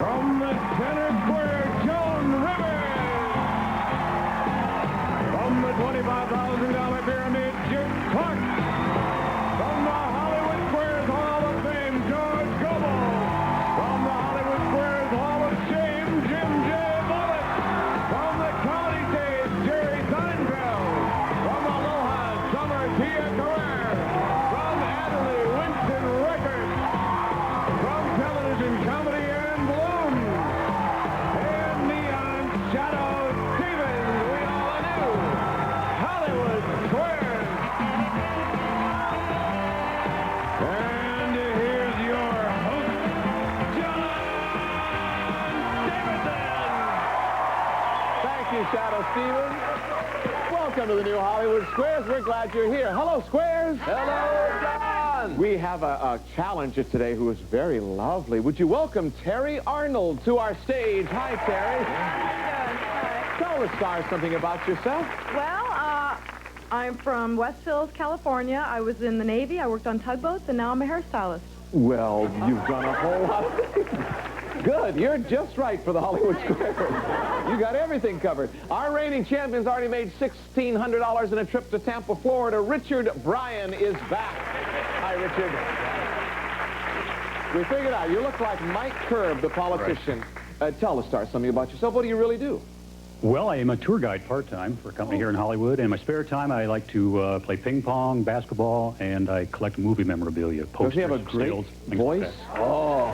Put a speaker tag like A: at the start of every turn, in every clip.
A: From the center square, Joan Rivers. From the $25,000 pyramid, Jim Clark. From the Hollywood Squares Hall of Fame, George Gobel. From the Hollywood Squares Hall of Shame, Jim J. Bullitt. From the County Stage, Jerry Seinfeld. From Aloha, Summer Tia Carrere. From Adelaide, Winston Records. From television comedy, Aaron Bloom. And Neon Shadow Stevens, we all knew. Hollywood Squares. And here's your host, John Davidson.
B: Thank you, Shadow Stevens. Welcome to the new Hollywood Squares. We're glad you're here. Hello, Squares. Hello, John. We have a challenger today who is very lovely. Would you welcome Terri Arnold to our stage? Hi, Terri.
C: Hi.
B: Tell the stars something about yourself.
C: Well, I'm from West Hills, California. I was in the Navy. I worked on tugboats, and now I'm a hairstylist.
B: Well, you've done a whole lot of things. Good. You're just right for the Hollywood Squares. You got everything covered. Our reigning champion's already made $1,600 in a trip to Tampa, Florida. Richard Bryan is back. Hi, Richard. We figured out you look like Mike Curb, the politician. Tell the stars something about yourself. What do you really do?
D: Well, I am a tour guide part-time for a company here in Hollywood. In my spare time, I like to play ping pong, basketball, and I collect movie memorabilia, posters,
B: Does he have a great
D: sales, things like
B: voice?
D: that.
B: Oh.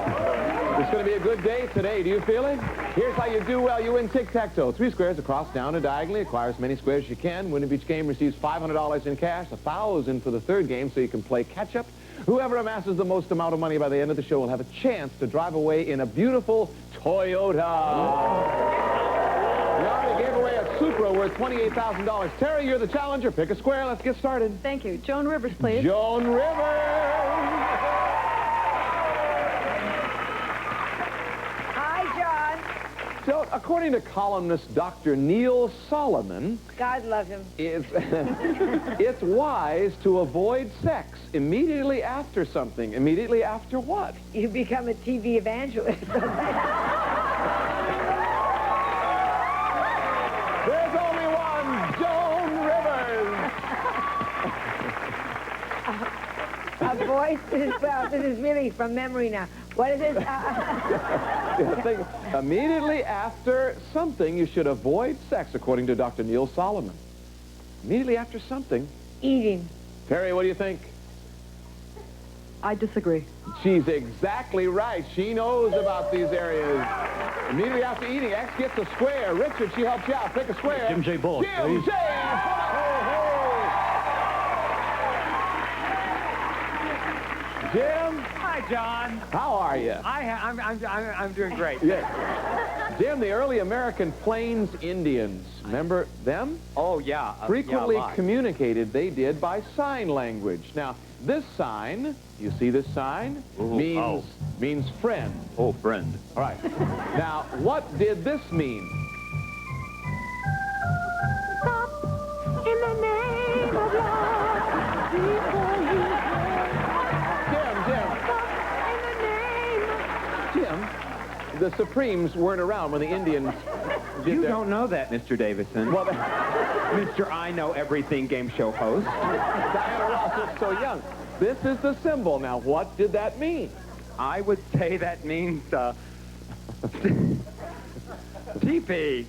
B: It's going to be a good day today. Do you feel it? Here's how you do well. You win tic-tac-toe. 3 squares across, down, and diagonally. Acquire as many squares as you can. Winner of each game receives $500 in cash, $1,000 for the third game, so you can play catch-up. Whoever amasses the most amount of money by the end of the show will have a chance to drive away in a beautiful Toyota. We already gave away a Supra worth $28,000. Terri, you're the challenger. Pick a square. Let's get started.
C: Thank you. Joan Rivers, please.
B: Joan Rivers.
E: Hi, John.
B: So, according to columnist Dr. Neil Solomon,
E: God love him.
B: it's wise to avoid sex immediately after something. Immediately after what?
E: You become a TV evangelist.
B: There's only one, Joan Rivers.
E: Avoid this. Well, this is really from memory now. What is it?
B: Immediately after something, you should avoid sex, according to Dr. Neil Solomon. Immediately after something.
E: Eating.
B: Terri, what do you think?
C: I disagree.
B: She's exactly right. She knows about these areas. Immediately after eating, X gets a square. Richard, she helps you out. Pick a square.
D: Jim J. Bullitt,
B: Jim
D: please.
B: J. Jim,
F: Hi, John.
B: how are you?
F: I'm doing great.
B: Yeah. Jim, the early American Plains Indians, remember them?
F: Oh, yeah.
B: Frequently
F: yeah, a lot.
B: communicated, they did, by sign language. Now, this sign, you see this sign?
D: Ooh,
B: Means friend.
D: Oh, friend.
B: All right. Now, what did this mean?
E: Stop in the name of love before you
B: Jim.
E: stop in the name.
B: Jim, the Supremes weren't around when the Indians did
F: You
B: their...
F: don't know that, Mr. Davison.
B: Well,
F: Mr. I Know Everything game show host.
B: Diana Ross is so young. This is the symbol. Now, what did that mean?
F: I would say that means, TP.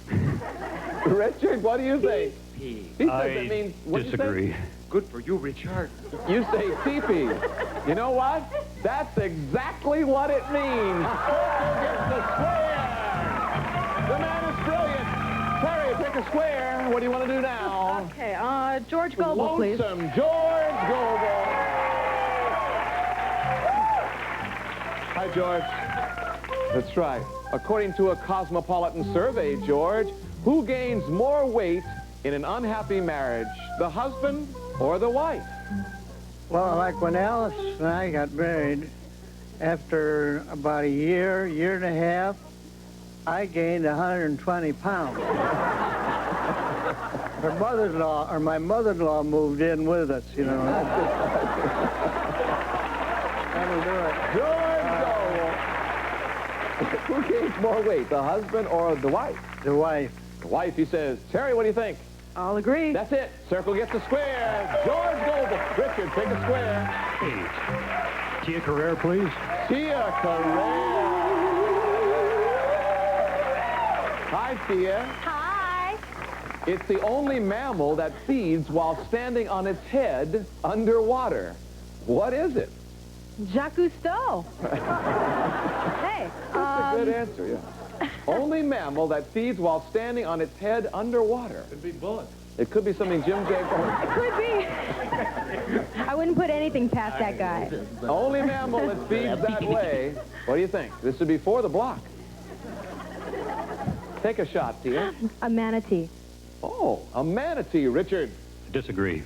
B: Richard, what do you think?
F: P.
B: He says it means... What do you say?
D: disagree.
F: Good for you, Richard.
B: You say teepee. You know what? That's exactly what it means. Square gets the square. The man is brilliant. Terri, pick a square. What do you want to do now?
C: Okay, George Gobel, please.
B: Lonesome George Gobel. Hi, George. That's right. According to a Cosmopolitan survey, George, who gains more weight in an unhappy marriage, the husband or the wife?
G: Well, like when Alice and I got married, after about a year and a half, I gained 120 pounds. Her mother-in-law, or my mother-in-law moved in with us, you know. That'll do it.
B: George Gobel. Who gains more weight, the husband or the wife?
G: The wife.
B: The wife, he says. Terry, what do you think?
C: I'll agree.
B: That's it. Circle gets a square. George Goble. Richard, take a square.
D: Hey, Tia Carrere, please.
B: Tia Carrere. Hi, Tia.
E: Hi.
B: It's the only mammal that feeds while standing on its head underwater. What is it?
C: Jacques Cousteau. Hey,
B: That's a good answer, yeah. Only mammal that feeds while standing on its head underwater.
H: Could be bullet.
B: It could be something Jim J.
C: it could be. I wouldn't put anything past that guy.
B: Only mammal that feeds that way. What do you think? This would be for the block. Take a shot, Tia.
C: A manatee.
B: Oh, a manatee, Richard.
D: Disagree.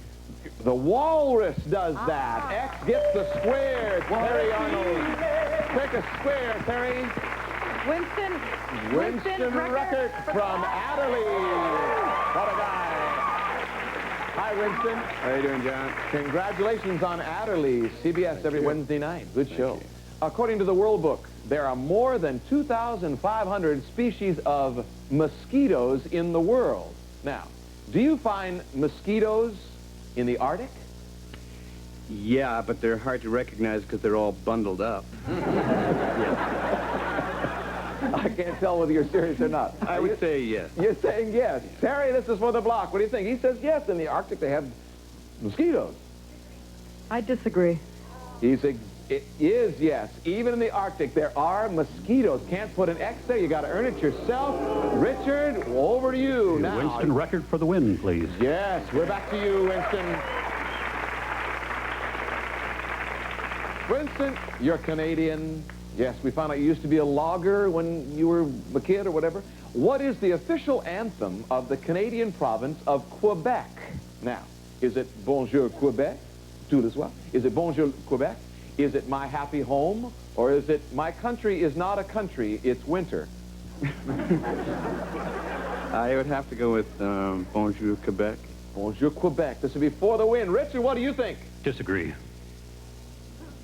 B: The walrus does that. X gets the square. Terry Arnold. Take a square, Terry.
C: Winston
B: Reckert from Adderley. What a guy. Hi, Winston.
F: How you doing, John?
B: Congratulations on Adderley. CBS every Wednesday night. Good show. According to the World Book, there are more than 2,500 species of mosquitoes in the world. Now, do you find mosquitoes in the Arctic?
F: Yeah, but they're hard to recognize because they're all bundled up.
B: I can't tell whether you're serious or not.
F: I would say yes.
B: You're saying yes. Terry, this is for the block. What do you think? He says yes. In the Arctic, they have mosquitoes.
C: I disagree.
B: It is yes. Even in the Arctic, there are mosquitoes. Can't put an X there. You got to earn it yourself. Richard, over to you now.
D: Winston Reckert for the win, please.
B: Yes, we're back to you, Winston. Winston, you're Canadian. Yes, we found out you used to be a logger when you were a kid or whatever. What is the official anthem of the Canadian province of Quebec? Now, is it Bonjour Quebec? Tout le soir. Is it Bonjour Quebec? Is it My Happy Home? Or is it My Country is Not a Country, It's Winter?
F: I would have to go with Bonjour Quebec.
B: Bonjour Quebec. This would be for the win. Richard, what do you think?
D: Disagree.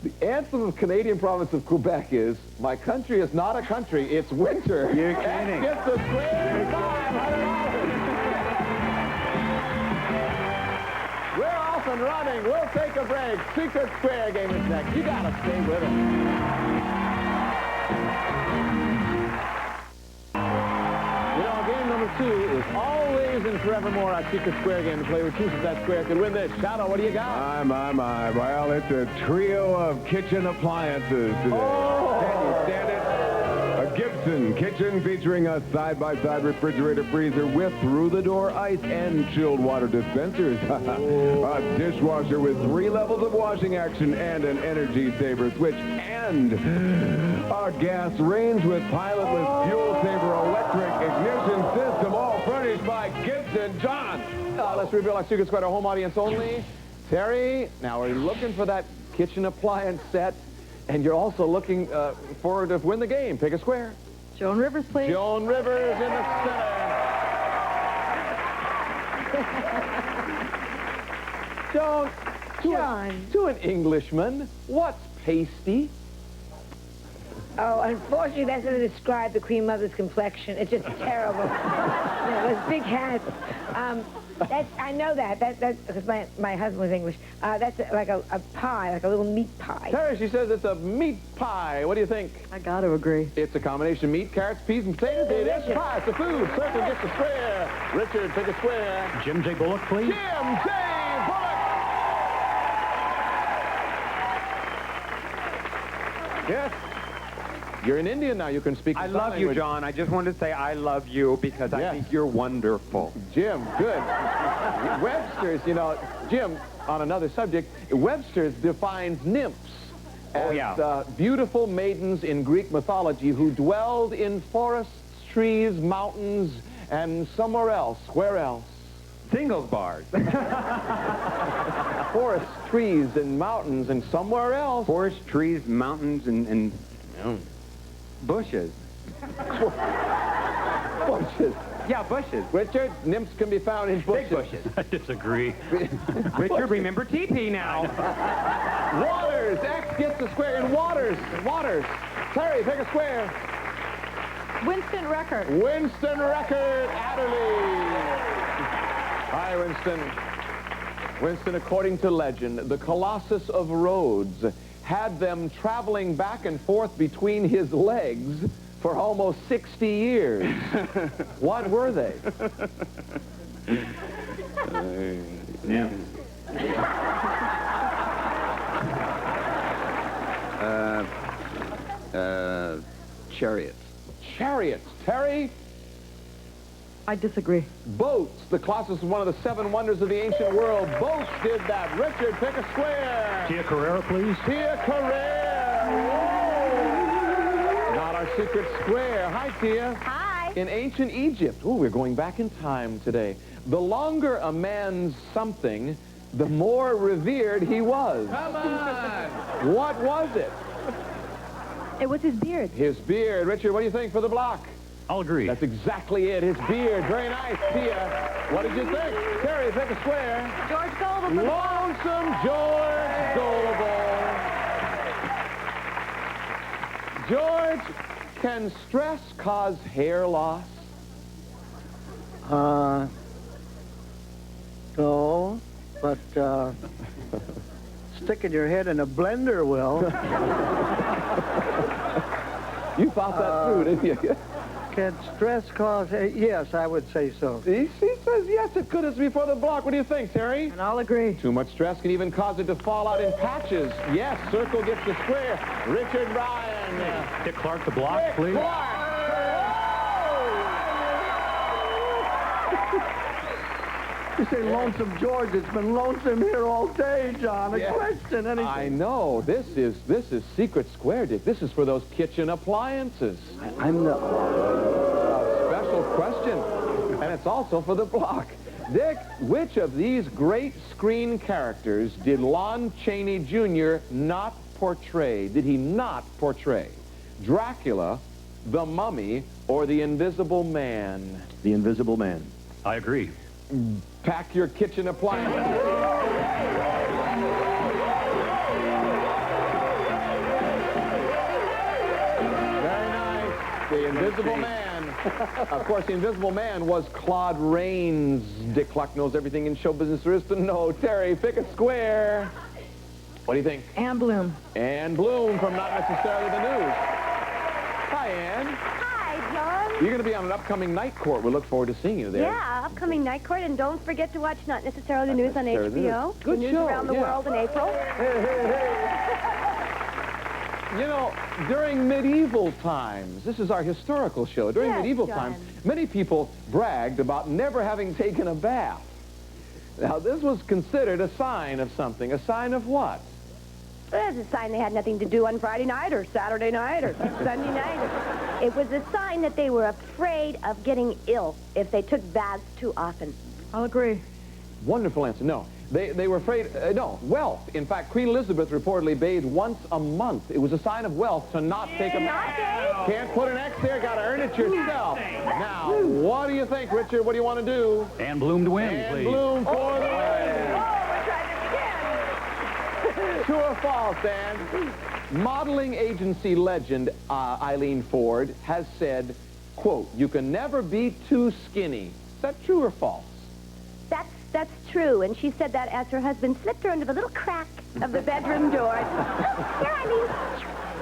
B: The anthem of Canadian province of Quebec is, My Country is Not a Country, It's Winter.
F: You're
B: That
F: kidding.
B: gets the square $500. We're off and running. We'll take a break. Secret Square game is next. You gotta stay with us. You know, game number 2 is always and forevermore a Secret Square game to play with chooses that square could win this. Shadow, what do you got?
A: My. Well, it's a trio of kitchen appliances today.
B: Oh.
A: Can you stand it? A Gibson kitchen featuring a side-by-side refrigerator freezer with through-the-door ice and chilled water dispensers. A dishwasher with 3 levels of washing action and an energy saver switch. And a gas range with pilotless fuel saver electric ignition system, all furnished by Gibson. John.
B: Let's reveal our Secret Square to home audience only. Terry, now we're looking for that kitchen appliance set, and you're also looking for to win the game. Pick a square.
C: Joan Rivers, please.
B: Joan Rivers in the center. Joan, to an Englishman, what's pasty?
I: Oh, unfortunately, that's going to describe the Queen Mother's complexion. It's just terrible. Those big hats. I know that. That's because my husband was English. That's like a pie, like a little meat pie.
B: Terry, she says it's a meat pie. What do you think?
C: I got to agree.
B: It's a combination of meat, carrots, peas, and potatoes. It is pie. It's a food. Circle gets a square. Richard, pick a square.
D: Jim J. Bullock, please.
B: Jim J. Bullock. Yes. You're in India now. You can speak
F: I
B: the
F: love
B: sign
F: you,
B: language.
F: John. I just wanted to say I love you because I
B: Yes.
F: think you're wonderful.
B: Jim, good. Webster's, you know, Jim, on another subject, Webster's defines nymphs as beautiful maidens in Greek mythology who dwelled in forests, trees, mountains, and somewhere else. Where else?
F: Singles bars.
B: Forests, trees, and mountains, and somewhere else.
F: Forest, trees, mountains, and bushes.
B: Bushes.
F: Yeah, bushes.
B: Richard, nymphs can be found in bushes.
F: Big bushes.
D: I disagree.
F: Richard, remember TP now.
B: Waters. X gets a square in waters. Waters. Terry, pick a square.
C: Winston Record.
B: Winston Record Adderley. Hi, Winston. Winston, according to legend, the Colossus of Rhodes had them traveling back and forth between his legs for almost 60 years. What were they?
F: Chariots.
B: Chariots. Terry?
C: I disagree.
B: Boats. The Colossus is one of the 7 wonders of the ancient world. Boats did that. Richard, pick a square.
D: Tia Carrera, please.
B: Tia Carrera. Whoa. Not our secret square. Hi, Tia.
E: Hi.
B: In ancient Egypt, we're going back in time today. The longer a man's something, the more revered he was.
F: Come on!
B: What was it?
C: It was his beard.
B: His beard. Richard, what do you think for the block?
D: I'll agree.
B: That's exactly it. His beard. Very nice, Tia. What did you think? Terry, pick a square.
C: George Goldberg. For the
B: Lonesome George Goldberg. George, can stress cause hair loss?
G: No, but sticking your head in a blender will.
B: You thought that through, didn't you?
G: Can stress cause? Yes, I would say so.
B: He says yes, it could. It's before the block. What do you think, Terry?
C: And I'll agree.
B: Too much stress can even cause it to fall out in patches. Yes, circle gets the square. Richard Ryan.
D: Dick Clark, the block,
B: Dick
D: please.
B: Clark.
G: You say Lonesome George. It's been lonesome here all day, John. A
B: Yeah.
G: question, anything.
B: I know. This is secret square, Dick. This is for those kitchen appliances.
G: I'm the...
B: Special question. And it's also for the block. Dick, which of these great screen characters did Lon Chaney Jr. not portray? Did he not portray? Dracula, the Mummy, or the Invisible Man?
F: The Invisible Man.
D: I agree.
B: Pack your kitchen appliances. Very nice. The Invisible Man. Of course, the Invisible Man was Claude Rains. Dick Clark knows everything in show business there is to know. Terry, pick a square. What do you think?
C: Ann Bloom.
B: Ann Bloom from Not Necessarily the News. Hi, Ann.
E: Hi, John.
B: You're going to be on an upcoming night court. We look forward to seeing you there.
E: Yeah, upcoming night court, and don't forget to watch Not Necessarily the News on
B: Necessarily the
E: HBO.
B: News. Good
E: News
B: show,
E: around the
B: yeah.
E: world in April.
B: You know, during medieval times, this is our historical show. During
E: Yes,
B: medieval
E: John.
B: times, many people bragged about never having taken a bath. Now, this was considered a sign of something. A sign of what?
E: Well, that's a sign they had nothing to do on Friday night or Saturday night or Sunday night. It was a sign that they were afraid of getting ill if they took baths too often.
C: I'll agree.
B: Wonderful answer. No. They were afraid, no, wealth. In fact, Queen Elizabeth reportedly bathed once a month. It was a sign of wealth to not take a bath. Can't put an X there, got to earn it yourself. Now, what do you think, Richard? What do you want to do?
D: Ann Bloom to win,
B: Ann
D: please.
B: Bloom for the win.
E: we're trying this again.
B: True or false, Ann? Modeling agency legend Eileen Ford has said, quote, "You can never be too skinny." Is that true or false?
E: That's true, and she said that as her husband slipped her into the little crack of the bedroom door. Here, I mean,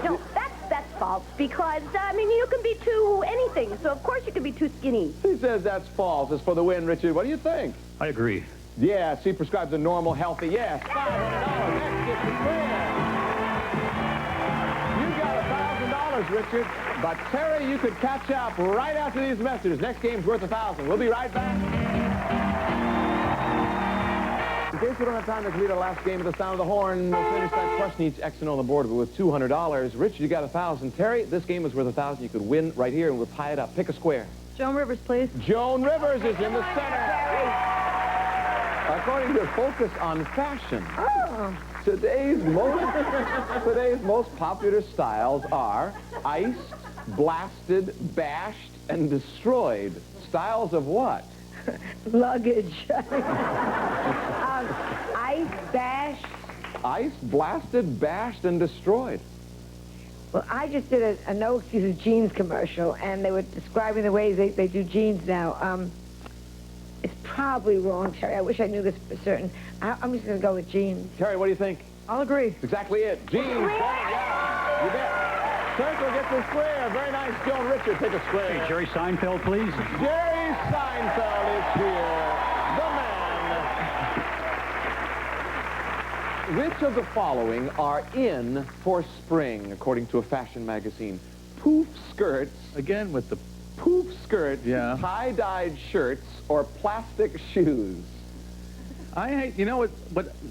E: no, that's false, because, you can be too anything, so of course you can be too skinny.
B: He says that's false. It's for the win, Richard. What do you think?
D: I agree.
B: Yes, he prescribes a normal, healthy, yes. $500. Next gets the win. You got $1,000, Richard. But, Terry, you could catch up right after these messages. Next game's worth $1,000. We'll be right back. In case we don't have time to complete our last game of the Sound of the Horn, we'll finish that question each X and on the board with $200. Richard, you got $1,000. Terry, this game is worth $1,000. You could win right here, and we'll tie it up. Pick a square.
C: Joan Rivers, please.
B: Joan Rivers is in the center. According to Focus on Fashion, today's most popular styles are iced, blasted, bashed, and destroyed. Styles of what?
I: Luggage. Ice, bash.
B: Iced, blasted, bashed, and destroyed.
I: Well, I just did a No Excuses Jeans commercial, and they were describing the ways they do jeans now. It's probably wrong, Terry. I wish I knew this for certain. I'm just going to go with jeans.
B: Terry, what do you think?
C: I'll agree.
B: That's exactly it. Jeans. Yeah, you bet. Circle gets a square. Very nice, Joan. Richard, take a square.
D: Hey, Jerry Seinfeld, please.
B: Jerry Seinfeld is here. The man. Which of the following are in for spring, according to a fashion magazine? Poof skirts.
H: Again with the...
B: Poof skirts,
H: Yeah.
B: tie-dyed shirts, or plastic shoes?
H: I hate, you know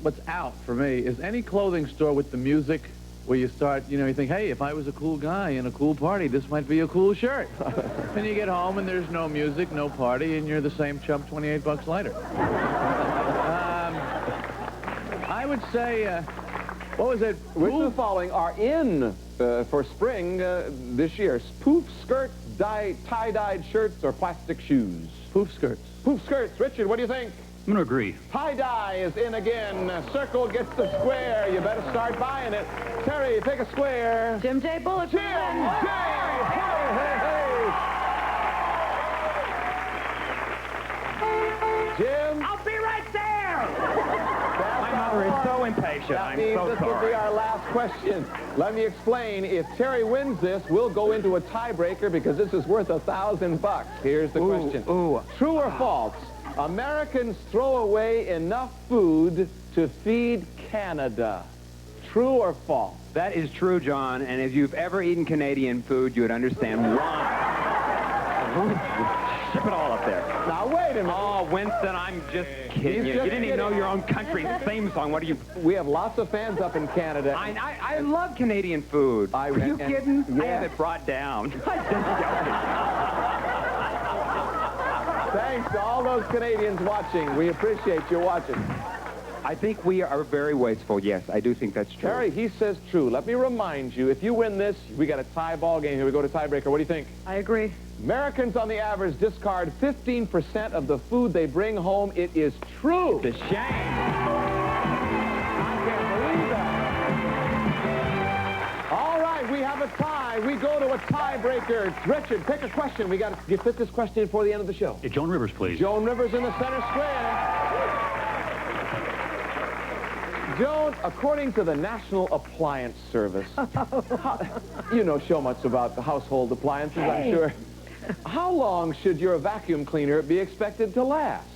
H: what's out for me is any clothing store with the music where you start, you think, hey, if I was a cool guy in a cool party, this might be a cool shirt. Then you get home and there's no music, no party, and you're the same chump 28 bucks later. I would say, what was it?
B: Which of the following are in for spring this year? Poof skirts, tie-dyed shirts, or plastic shoes?
H: Poof skirts.
B: Poof skirts. Richard, what do you think?
D: I'm going to agree.
B: Tie-dye is in again. Circle gets the square. You better start buying it. Terry, take a square.
C: Jim J. Bullock.
B: Jim J. Jim?
J: I'll be right there! My mother is so impatient.
B: That
J: I'm
B: means
J: so
B: this will
J: sorry.
B: be our last question. Let me explain. If Terry wins this, we'll go into a tiebreaker because this is worth $1,000. Here's the question. True or false? Americans throw away enough food to feed Canada. True or false?
F: That is true, John, and if you've ever eaten Canadian food, you would understand why. Ship it all up there.
B: Now, wait a minute.
J: Oh, Winston, I'm just kidding you. You didn't even know your own country's theme song. What are you...
B: We have lots of fans up in Canada.
F: I love Canadian food. Are you kidding?
B: Yeah.
F: I have it brought down. I'm just joking.
B: Thanks to all those Canadians watching. We appreciate you watching.
F: I think we are very wasteful. Yes, I do think that's true.
B: Terry, he says true. Let me remind you, if you win this, we got a tie ball game here. We go to tiebreaker. What do you think?
C: I agree.
B: Americans, on the average, discard 15% of the food they bring home. It is true.
F: It's a shame.
B: I can't believe that. All right, we have a tie. We go to a tiebreaker. Richard, pick a question. We got to fit this question before the end of the show.
D: Hey, Joan Rivers, please.
B: Joan Rivers in the center square. Joan, according to the National Appliance Service, you know so much about the household appliances, I'm sure. How long should your vacuum cleaner be expected to last?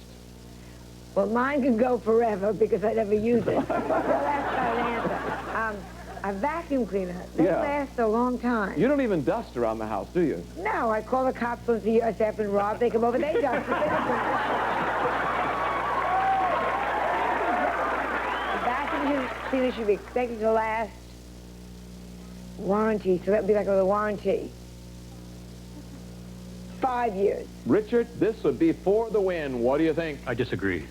I: Well, mine could go forever because I never use it. So that's not an answer. A vacuum cleaner, they last a long time.
B: You don't even dust around the house, do you?
I: No, I call the cops once a year. I say I've been robbed. They come over, they dust. The vacuum cleaner should be expected to last warranty, so that would be like a warranty. 5 years.
B: Richard, this would be for the win. What do you think?
D: I disagree.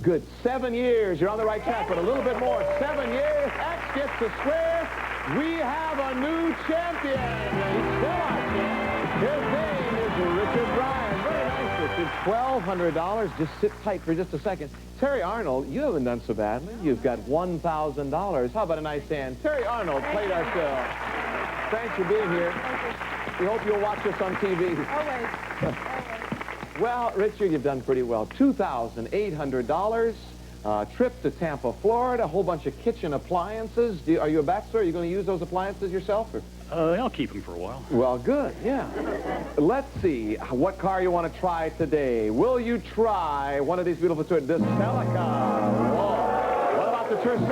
B: Good. 7 years. You're on the right track, but a little bit more. 7 years. X gets the square. We have a new champion. He's still our champ. His name is Richard Bryan. Very nice, Richard. $1,200. Just sit tight for just a second. Terry Arnold, you haven't done so badly. You've got $1,000. How about a nice hand? Terry Arnold played our show. Thanks for being here. We hope you'll watch us on TV.
C: Always.
B: Well, Richard, you've done pretty well. $2,800, trip to Tampa, Florida, a whole bunch of kitchen appliances. Are you a bachelor? Are you going to use those appliances yourself? Or?
D: I'll keep them for a while.
B: Well, good, yeah. Let's see what car you want to try today. Will you try one of these beautiful tours? This Celica. Whoa. What about the Tercel?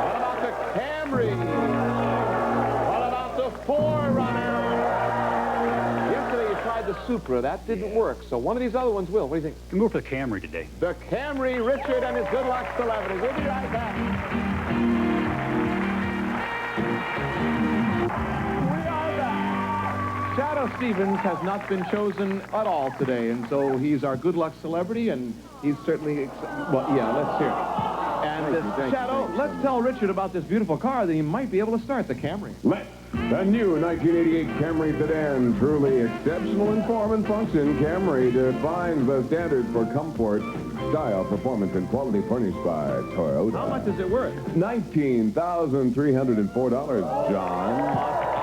B: What about the Camry? What about the 4Runner? The Supra. That didn't work, so one of these other ones will. What do you think?
D: You can go for the Camry today.
B: The Camry, Richard and his good luck celebrity. We'll be right back. We are back. Shadow Stevens has not been chosen at all today, and so he's our good luck celebrity, and he's certainly, well, yeah, let's hear it. And Shadow, let's tell Richard about this beautiful car that he might be able to start, the Camry.
A: Let The new 1988 Camry sedan, truly exceptional in form and function. Camry defines the standards for comfort, style, performance, and quality, furnished by Toyota.
B: How much is it worth?
A: $19,304, John.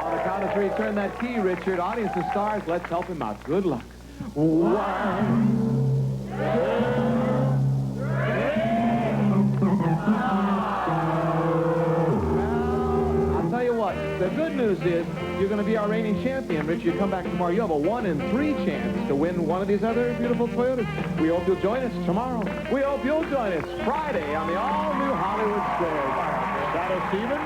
B: On the count of three, turn that key, Richard. Audience and stars, let's help him out. Good luck. 1, 2, the good news is you're going to be our reigning champion, Rich. You come back tomorrow, you have a 1 in 3 chance to win one of these other beautiful Toyotas. We hope you'll join us tomorrow. We hope you'll join us Friday on the all-new Hollywood Squares. Shadow Steven?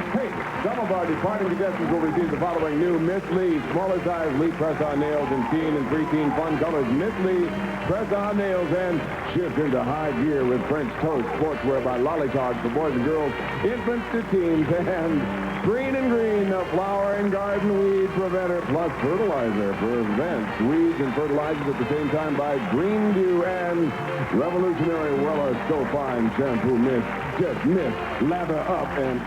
A: Hey, some of our departing contestants will receive the following new Miss Lee smaller size Lee press-on nails in teen and preteen fun colors. Miss Lee press-on nails and shift into high gear with French toast sportswear by Lollytogs for boys and girls, infants to teens, and Green and Green, the flower and garden weed preventer plus fertilizer prevents weeds and fertilizers at the same time by Green Dew and revolutionary Wella So Fine shampoo mist. Just mist, lather up, and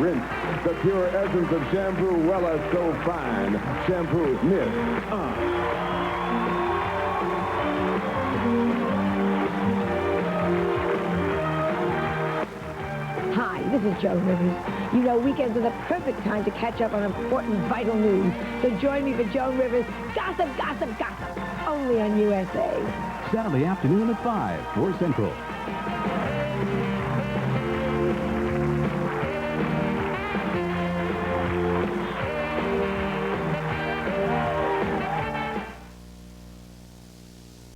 A: rinse. The pure essence of shampoo Wella So Fine shampoo mist.
I: Hi, this is Joan Rivers. You know, weekends are the perfect time to catch up on important, vital news. So join me for Joan Rivers' Gossip, Gossip, Gossip, only on USA.
K: Saturday afternoon at 5, 4 Central.